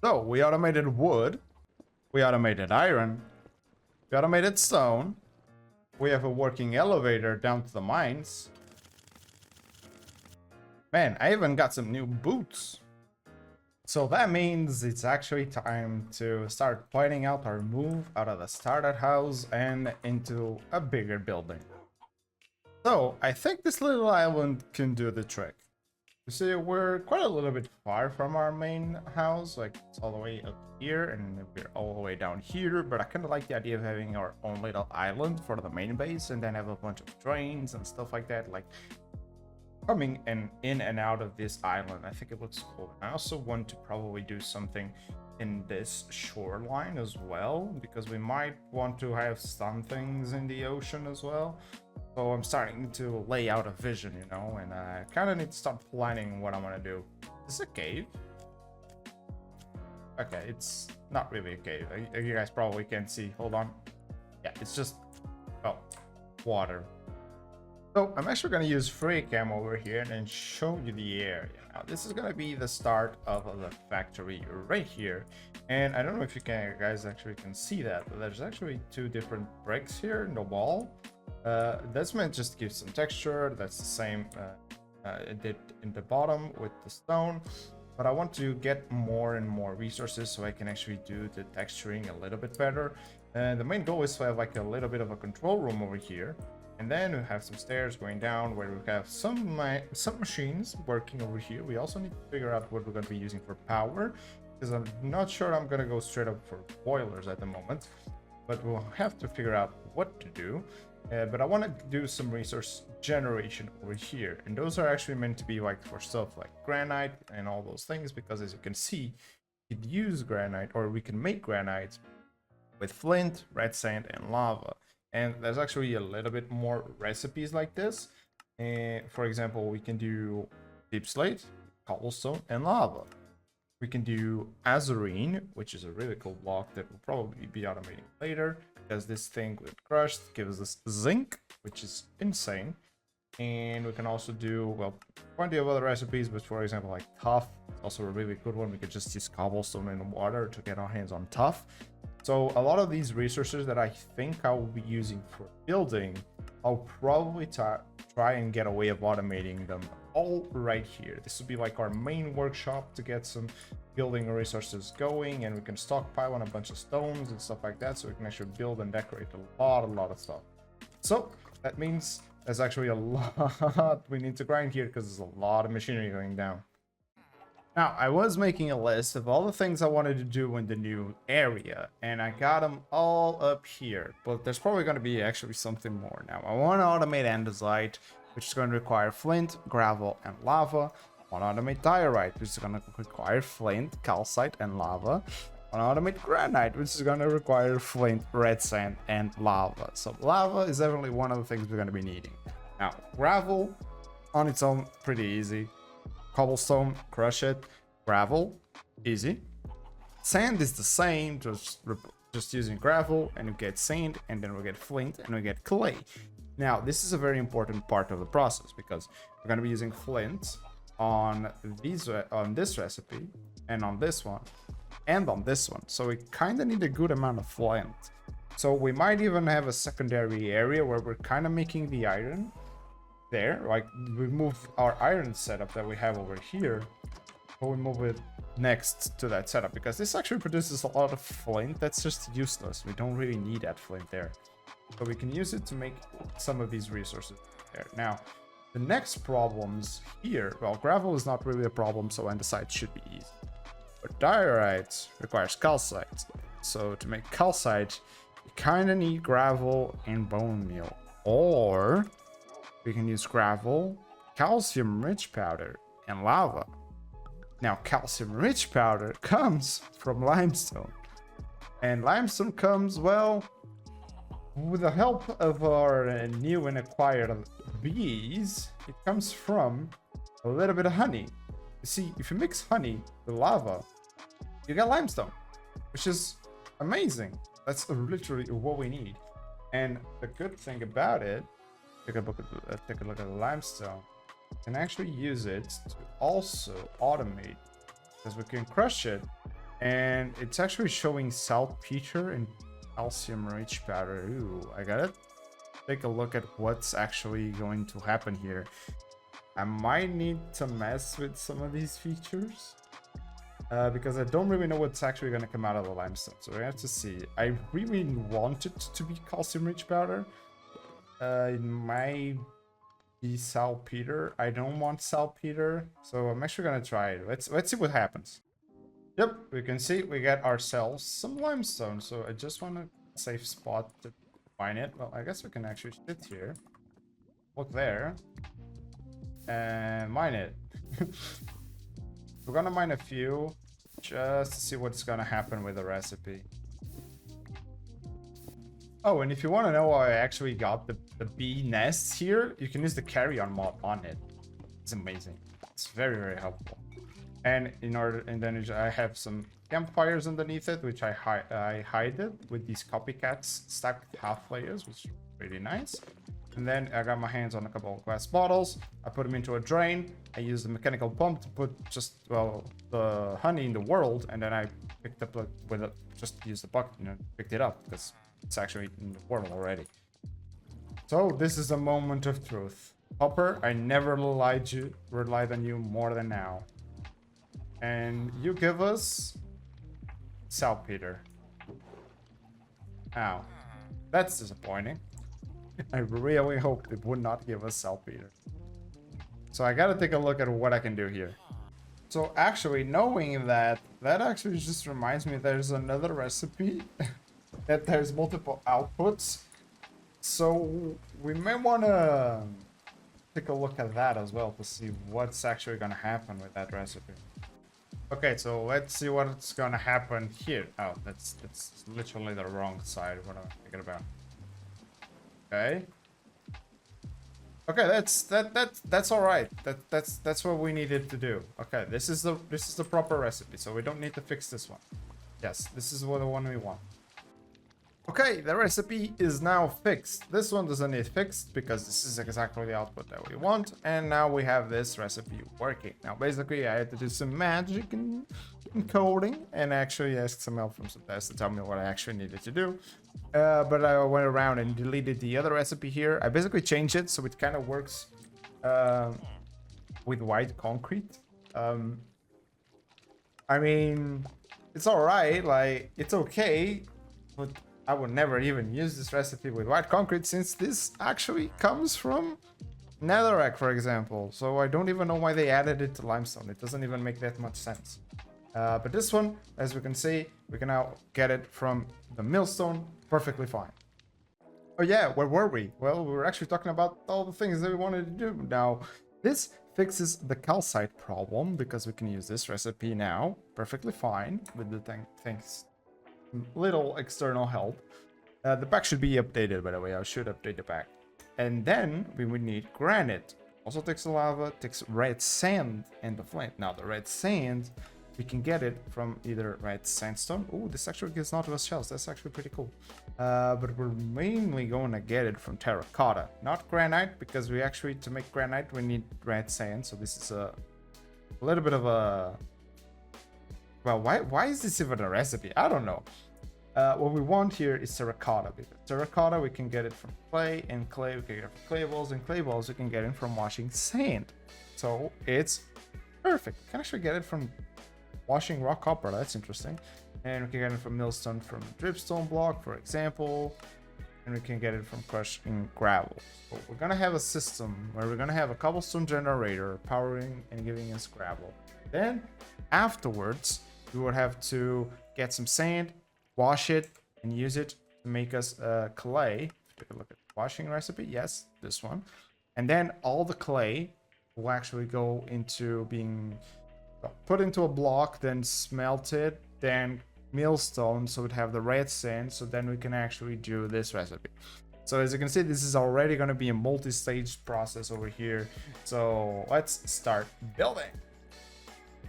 So we automated wood, we automated iron, we automated stone, we have a working elevator down to the mines. Man, I even got some new boots. So that means it's actually time to start planning out our move out of the starter house and into a bigger building. So I think this little island can do the trick. You see, we're quite a little bit far from our main house, like it's all the way up here and we're all the way down here, but I kind of like the idea of having our own little island for the main base and then have a bunch of trains and stuff like that, like coming in and out of this island. I think it looks cool. I also want to probably do something in this shoreline as well, because we might want to have some things in the ocean as well. So I'm starting to lay out a vision, you know, and I kind of need to start planning what I'm gonna do. Is this a cave? Okay, it's not really a cave. You guys probably can't see. Hold on. Yeah, it's just, well, water. So I'm actually going to use free cam over here and then show you the area. Now this is going to be the start of the factory right here. And I don't know if you guys actually can see that, but there's actually two different bricks here in the wall. That's meant just to give some texture. That's the same it did in the bottom with the stone. But I want to get more and more resources so I can actually do the texturing a little bit better. And the main goal is to have like a little bit of a control room over here. And then we have some stairs going down where we have some machines working over here. We also need to figure out what we're going to be using for power, because I'm not sure I'm going to go straight up for boilers at the moment, but we'll have to figure out what to do. But I want to do some resource generation over here, and those are actually meant to be like for stuff like granite and all those things, because as you can see, you could use granite, or we can make granite with flint, red sand, and lava. And there's actually a little bit more recipes like this. And for example, we can do deep slate, cobblestone, and lava. We can do azurine, which is a really cool block that will probably be automating later, because this thing with crushed gives us zinc, which is insane. And we can also do, well, plenty of other recipes, but for example, like tough, also a really good one. We could just use cobblestone and water to get our hands on tough. So a lot of these resources that I think I will be using for building, I'll probably try and get a way of automating them all right here. This would be like our main workshop to get some building resources going, and we can stockpile on a bunch of stones and stuff like that, so we can actually build and decorate a lot of stuff. So that means there's actually a lot we need to grind here, because there's a lot of machinery going down. Now, I was making a list of all the things I wanted to do in the new area, and I got them all up here, but there's probably going to be actually something more. Now, I want to automate andesite, which is going to require flint, gravel, and lava. I want to automate diorite, which is going to require flint, calcite, and lava. I want to automate granite, which is going to require flint, red sand, and lava. So lava is definitely one of the things we're going to be needing. Now, gravel on its own, pretty easy. Cobblestone, crush it. Gravel, easy. Sand is the same, just using gravel, and we get sand, and then we get flint, and we get clay. Now, this is a very important part of the process, because we're going to be using flint on this recipe, and on this one, and on this one. So we kind of need a good amount of flint. So we might even have a secondary area where we're kind of making the iron there, like we move our iron setup that we have over here, but we move it next to that setup, because this actually produces a lot of flint that's just useless. We don't really need that flint there, so we can use it to make some of these resources there. Now, the next problems here, well, gravel is not really a problem, so andesite should be easy, but diorite requires calcite. So to make calcite, you kind of need gravel and bone meal, or we can use gravel, calcium-rich powder, and lava. Now, calcium-rich powder comes from limestone. And limestone comes, well, with the help of our new and acquired bees, it comes from a little bit of honey. You see, if you mix honey with lava, you get limestone, which is amazing. That's literally what we need. And the good thing about it, take a look at the limestone, and actually use it to also automate, because we can crush it And it's actually showing saltpeter and calcium rich powder. Ooh, I gotta take a look at what's actually going to happen here. I might need to mess with some of these features because I don't really know what's actually going to come out of the limestone. So we have to see. I really want it to be calcium rich powder. It might be saltpeter. I don't want saltpeter, so I'm actually going to try it. Let's see what happens. Yep, we can see we get ourselves some limestone. So I just want a safe spot to mine it. Well, I guess we can actually sit here, look there, and mine it. We're gonna mine a few just to see what's gonna happen with the recipe. Oh, and if you want to know how I actually got the bee nests here, you can use the carry-on mod on it. It's amazing. It's very, very helpful. And then I have some campfires underneath it, which I hide it with these copycats stacked half layers, which is pretty nice. And then I got my hands on a couple of glass bottles. I put them into a drain. I use the mechanical pump to put just, well, the honey in the world. And then I picked up with it, just used the bucket and picked it up because it's actually in the world already. So this is a moment of truth. Hopper, I never relied on you more than now. And you give us saltpeter. Ow. That's disappointing. I really hoped it would not give us saltpeter. So I gotta take a look at what I can do here. So actually, knowing that actually just reminds me there's another recipe that there's multiple outputs. So we may want to take a look at that as well to see what's actually gonna happen with that recipe. Okay, so let's see what's gonna happen here. Oh, that's literally the wrong side. What am I thinking about? Okay. Okay, that's all right. That's what we needed to do. Okay, this is the proper recipe, so we don't need to fix this one. Yes, this is the one we want. Okay, the recipe is now fixed. This one doesn't need fixed because this is exactly the output that we want. And now we have this recipe working. Now, basically, I had to do some magic and coding and actually ask some help from some devs to tell me what I actually needed to do. But I went around and deleted the other recipe here. I basically changed it so it kind of works with white concrete. I mean, it's all right. Like, it's okay, but I would never even use this recipe with white concrete since this actually comes from netherrack, for example. So I don't even know why they added it to limestone. It doesn't even make that much sense. But this one, as we can see, we can now get it from the millstone perfectly fine. Oh yeah, where were we? Well, we were actually talking about all the things that we wanted to do. Now, this fixes the calcite problem because we can use this recipe now perfectly fine with the things. Little external help. The pack should be updated, by the way. I should update the pack. And then we would need granite. Also takes lava, takes red sand and the flint. Now the red sand, we can get it from either red sandstone. Oh, this actually gives nautilus shells. That's actually pretty cool. But we're mainly going to get it from terracotta, not granite, because we actually, to make granite, we need red sand. So this is a little bit of a... Well, why is this even a recipe? I don't know. What we want here is terracotta. Because terracotta, we can get it from clay, and clay we can get it from clay balls, and clay balls we can get it from washing sand. So it's perfect. We can actually get it from washing rock copper. That's interesting. And we can get it from millstone from dripstone block, for example. And we can get it from crushing gravel. So we're gonna have a system where we're gonna have a cobblestone generator powering and giving us gravel. Then afterwards, we would have to get some sand, wash it, and use it to make us clay. Take a look at the washing recipe. Yes, this one. And then all the clay will actually go into being put into a block, then smelted, then millstone, so we'd have the red sand, so then we can actually do this recipe. So as you can see, this is already going to be a multi-stage process over here. So let's start building.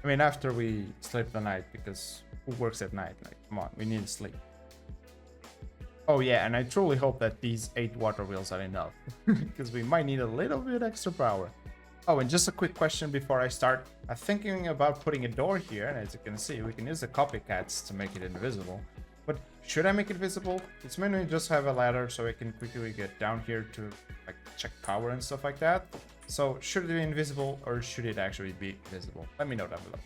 I mean, after we sleep the night, because who works at night? Like, come on, we need to sleep. Oh yeah, and I truly hope that these 8 water wheels are enough, because we might need a little bit extra power. Oh, and just a quick question before I start. I'm thinking about putting a door here, and as you can see, we can use the copycats to make it invisible. But should I make it visible? It's mainly just have a ladder so I can quickly get down here to like check power and stuff like that. So should it be invisible or should it actually be visible? Let me know down below.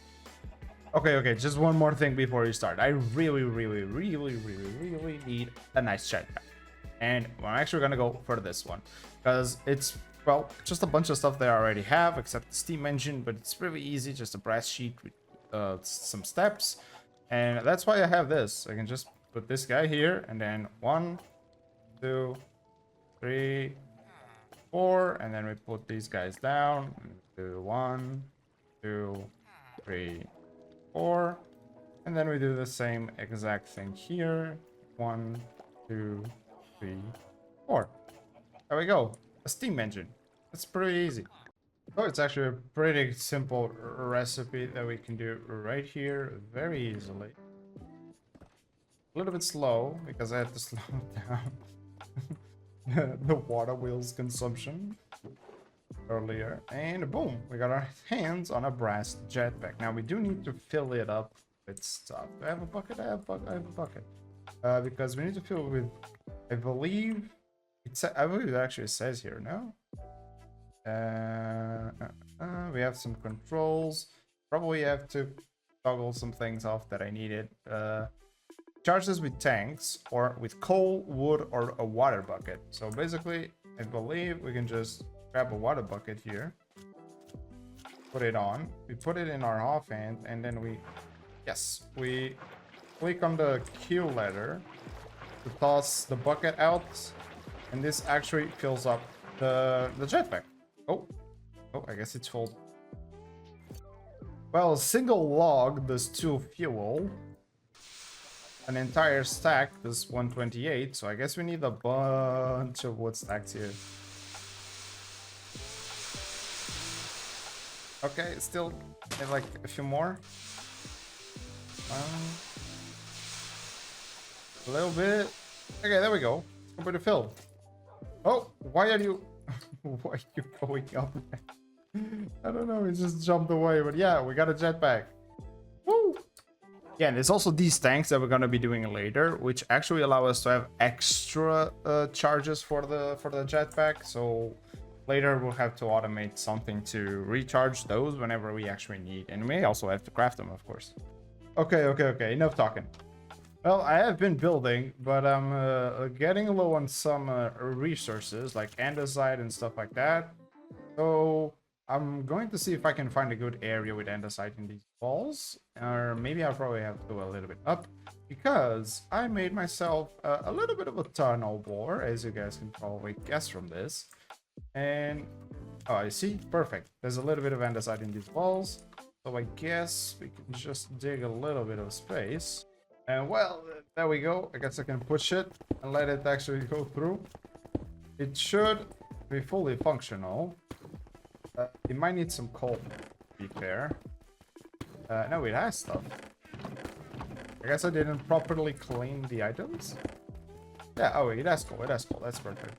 Okay, just one more thing before you start. I really need a nice jetpack. And I'm actually gonna go for this one because it's, well, just a bunch of stuff that I already have except the steam engine, but it's really easy, just a brass sheet with some steps. And that's why I have this. I can just put this guy here and then 1, 2, 3, 4, and then we put these guys down. Do 1, 2, 3, 4, and then we do the same exact thing here. 1, 2, 3, 4. There we go. A steam engine. It's pretty easy. So it's actually a pretty simple recipe that we can do right here very easily. A little bit slow because I have to slow down the water wheels consumption earlier. And boom, we got our hands on a brass jetpack. Now we do need to fill it up with stuff. Do I have a bucket? I have a bucket. Because we need to fill it with, I believe it actually says here, no? We have some controls. Probably have to toggle some things off that I needed. Charge this with tanks or with coal, wood, or a water bucket. So basically, I believe we can just grab a water bucket here, put it on, we put it in our offhand, and then we click on the Q letter to toss the bucket out, and this actually fills up the jetpack. Oh, I guess it's full. Well, a single log does 2 fuel. An entire stack does 128, so I guess we need a bunch of wood stacks here. Okay, still like a few more. A little bit. Okay, there we go. It's completely filled. Oh, why are you going up? I don't know, it just jumped away, but yeah, we got a jetpack. Woo! Yeah, and there's also these tanks that we're gonna be doing later, which actually allow us to have extra charges for the jetpack. So later we'll have to automate something to recharge those whenever we actually need, and we also have to craft them, of course. Okay, enough talking. Well, I have been building, but I'm getting low on some resources like andesite and stuff like that. So I'm going to see if I can find a good area with andesite in these walls, or maybe I'll probably have to go a little bit up, because I made myself a little bit of a tunnel bore, as you guys can probably guess from this. And oh, I see, perfect. There's a little bit of andesite in these walls, so I guess we can just dig a little bit of space. And well, there we go. I guess I can push it and let it actually go through. It should be fully functional. It might need some coal, to be fair. No, it has stuff. I guess I didn't properly clean the items. Yeah, oh, it has coal. That's perfect.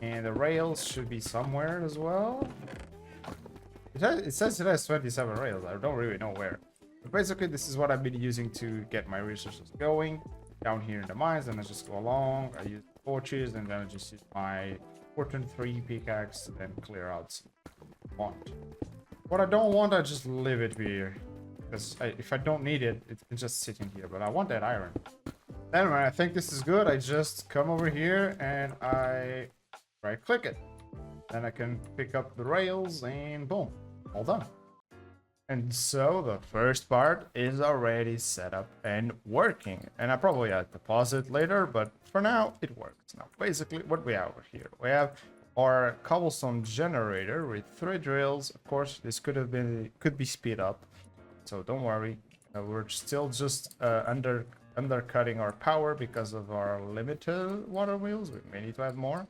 And the rails should be somewhere as well. It says it has 27 rails. I don't really know where. But basically, this is what I've been using to get my resources going down here in the mines. And I just go along. I use torches, and then I just use my Fortune 3 pickaxe to then clear out some want. What I don't want, I just leave it here. Because if I don't need it, it can just sit in here. But I want that iron. Then when I think this is good, I just come over here and I right click it. Then I can pick up the rails and boom, all done. And so the first part is already set up and working. And I probably have to pause it later, but for now it works. Now basically what we have over here, we have our cobblestone generator with 3 drills. Of course, this could be speed up, so don't worry. We're still just undercutting our power because of our limited water wheels. We may need to add more.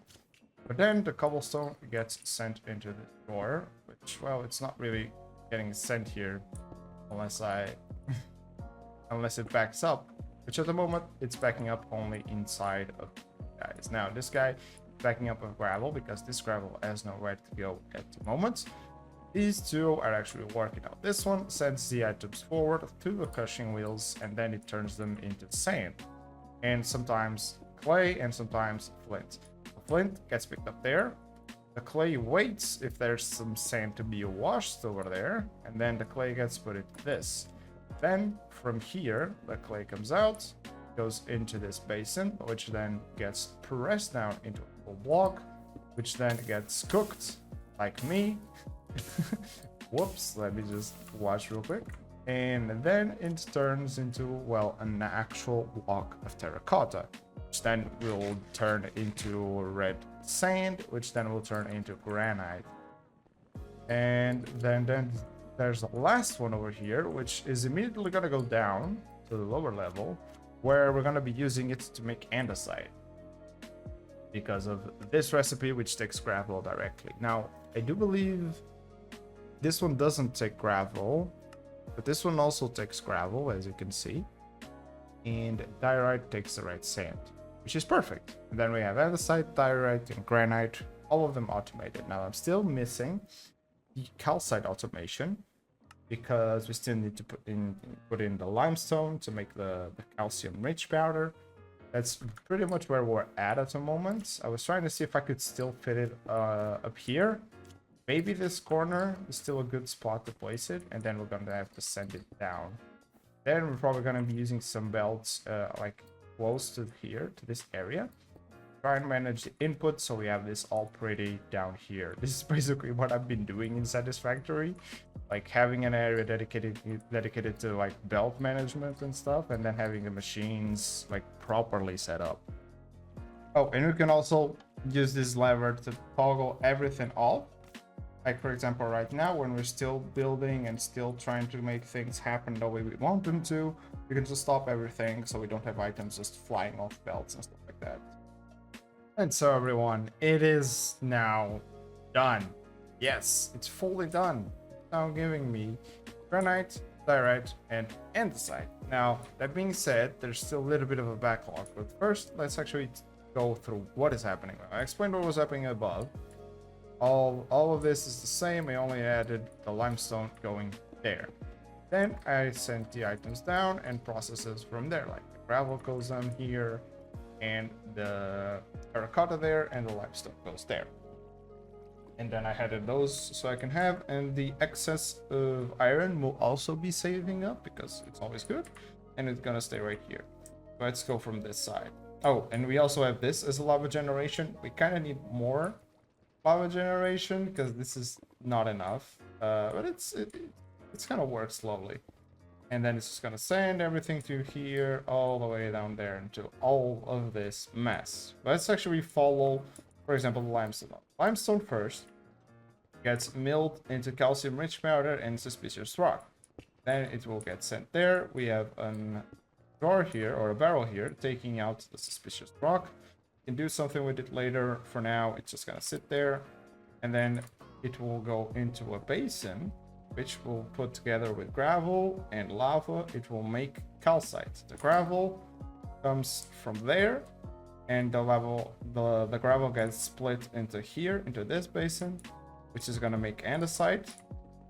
But then the cobblestone gets sent into the door, which, well, it's not really getting sent here unless unless it backs up, which at the moment it's backing up only inside of guys. Now this guy backing up of gravel because this gravel has nowhere to go at the moment. These two are actually working out. This one sends the items forward to the crushing wheels and then it turns them into sand. And sometimes clay and sometimes flint. The flint gets picked up there. The clay waits if there's some sand to be washed over there. And then the clay gets put into this. Then from here, the clay comes out, goes into this basin, which then gets pressed down into a full block, which then gets cooked like me. Whoops, let me just watch real quick. And then it turns into, well, an actual block of terracotta, which then will turn into red sand, which then will turn into granite. And then there's the last one over here, which is immediately gonna go down to the lower level, where we're gonna be using it to make andesite because of this recipe, which takes gravel directly. Now, I do believe this one doesn't take gravel, but this one also takes gravel, as you can see. And diorite takes the red sand, which is perfect. And then we have andesite, diorite, and granite, all of them automated. Now, I'm still missing the calcite automation because we still need to put in the limestone to make the calcium rich powder. That's pretty much where we're at the moment. I was trying to see if I could still fit it up here. Maybe this corner is still a good spot to place it, and then we're gonna have to send it down. Then we're probably gonna be using some belts like close to here, to this area. Try and manage the input so we have this all pretty down here. This is basically what I've been doing inside this factory, like having an area dedicated to like belt management and stuff, and then having the machines like properly set up. Oh, and we can also use this lever to toggle everything off. Like, for example, right now, when we're still building and still trying to make things happen the way we want them to, we can just stop everything so we don't have items just flying off belts and stuff like that. And so, everyone, it is now done. Yes, it's fully done. It's now giving me granite, diorite, and andesite. Now, that being said, there's still a little bit of a backlog, but first, let's actually go through what is happening. I explained what was happening above. All of this is the same. I only added the limestone going there. Then I sent the items down and processes from there. Like the gravel goes down here, and the terracotta there, and the limestone goes there. And then I added those so I can have, and the excess of iron will also be saving up because it's always good, and it's gonna stay right here. Let's go from this side. Oh, and we also have this as a lava generation. We kind of need more lava generation because this is not enough, but it's gonna work slowly. And then it's just gonna send everything through here all the way down there into all of this mess. Let's actually follow, for example, the limestone. Limestone first gets milled into calcium rich powder and suspicious rock. Then it will get sent there. We have a drawer here, or a barrel here, taking out the suspicious rock. Can do something with it later. For now, it's just gonna sit there, and then it will go into a basin, which we'll put together with gravel and lava. It will make calcite. The gravel comes from there, and the gravel gets split into here, into this basin, which is gonna make andesite,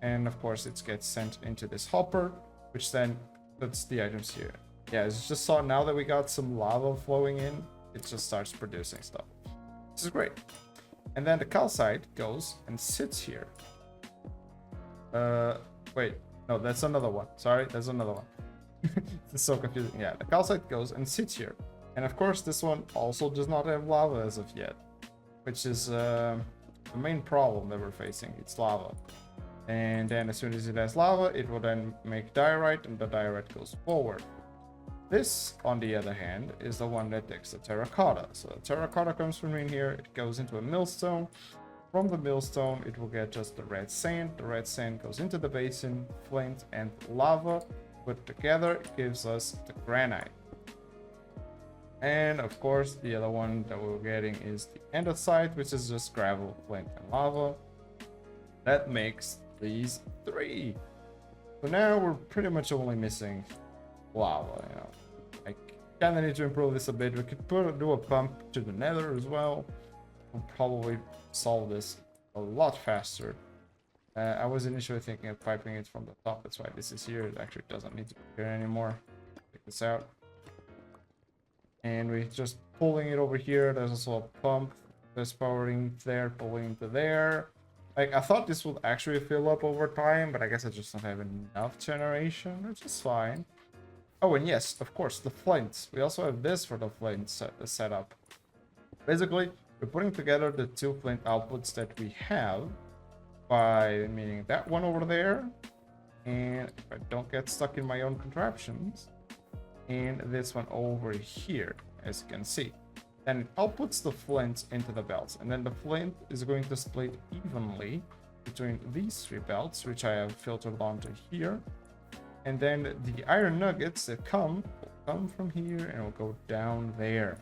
and of course it gets sent into this hopper, which then puts the items here. Yeah, it's just saw now that we got some lava flowing in, it just starts producing stuff. This is great. And then the calcite goes and sits here. Wait, no, that's another one. Sorry, that's another one. It's so confusing. Yeah, the calcite goes and sits here. And of course, this one also does not have lava as of yet, which is the main problem that we're facing. It's lava. And then as soon as it has lava, it will then make diorite, and the diorite goes forward. This, on the other hand, is the one that takes the terracotta. So the terracotta comes from in here, it goes into a millstone. From the millstone, it will get just the red sand. The red sand goes into the basin, flint, and lava. Put together, it gives us the granite. And of course, the other one that we're getting is the andesite, which is just gravel, flint, and lava. That makes these three. So now we're pretty much only missing lava, you know. I kind of need to improve this a bit. We could do a pump to the nether as well, will probably solve this a lot faster. I was initially thinking of piping it from the top. That's why this is here. It actually doesn't need to be here anymore. Take this out. And we're just pulling it over here. There's also a pump. There's powering there, pulling to there. Like, I thought this would actually fill up over time, but I guess I just don't have enough generation, which is fine. Oh, and yes, of course, the flints. We also have this for the flint setup. Basically, we're putting together the two flint outputs that we have by meaning that one over there, and if I don't get stuck in my own contraptions, and this one over here, as you can see. Then it outputs the flint into the belts, and then the flint is going to split evenly between these three belts, which I have filtered onto here. And then the iron nuggets that come will come from here and will go down there.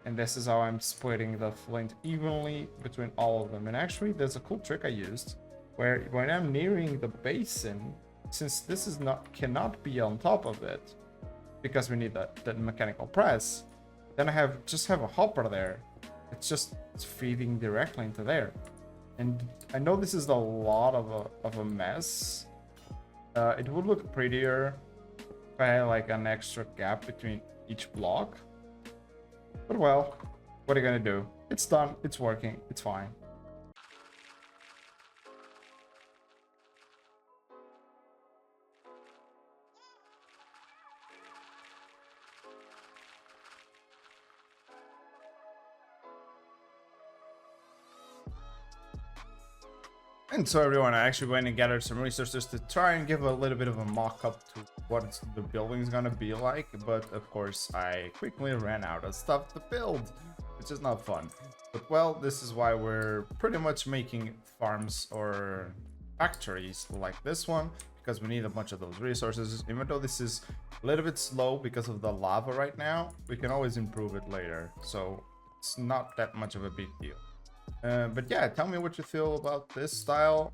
And this is how I'm splitting the flint evenly between all of them. And actually, there's a cool trick I used where when I'm nearing the basin, since this is cannot be on top of it because we need that mechanical press, then I just have a hopper there. It's feeding directly into there. And I know this is a lot of a mess. It would look prettier if I had like an extra gap between each block. But well, what are you gonna do? It's done, it's working, it's fine. And so everyone, I actually went and gathered some resources to try and give a little bit of a mock-up to what the building's gonna be like, but of course I quickly ran out of stuff to build, which is not fun. But well, this is why we're pretty much making farms or factories like this one, because we need a bunch of those resources. Even though this is a little bit slow because of the lava right now, we can always improve it later, so it's not that much of a big deal. But yeah, tell me what you feel about this style.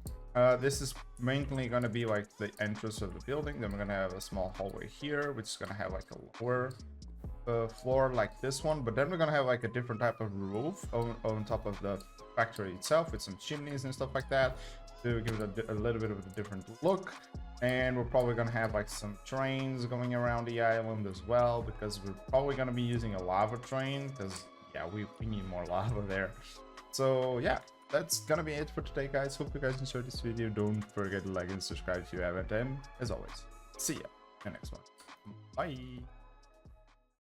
This is mainly going to be like the entrance of the building. Then we're going to have a small hallway here, which is going to have like a lower floor like this one. But then we're going to have like a different type of roof on top of the factory itself with some chimneys and stuff like that to give it a little bit of a different look. And we're probably going to have like some trains going around the island as well, because we're probably going to be using a lava train because yeah, we need more lava there. So yeah, that's gonna be it for today, guys. Hope you guys enjoyed this video. Don't forget to like and subscribe if you haven't, and as always, see ya in the next one. Bye.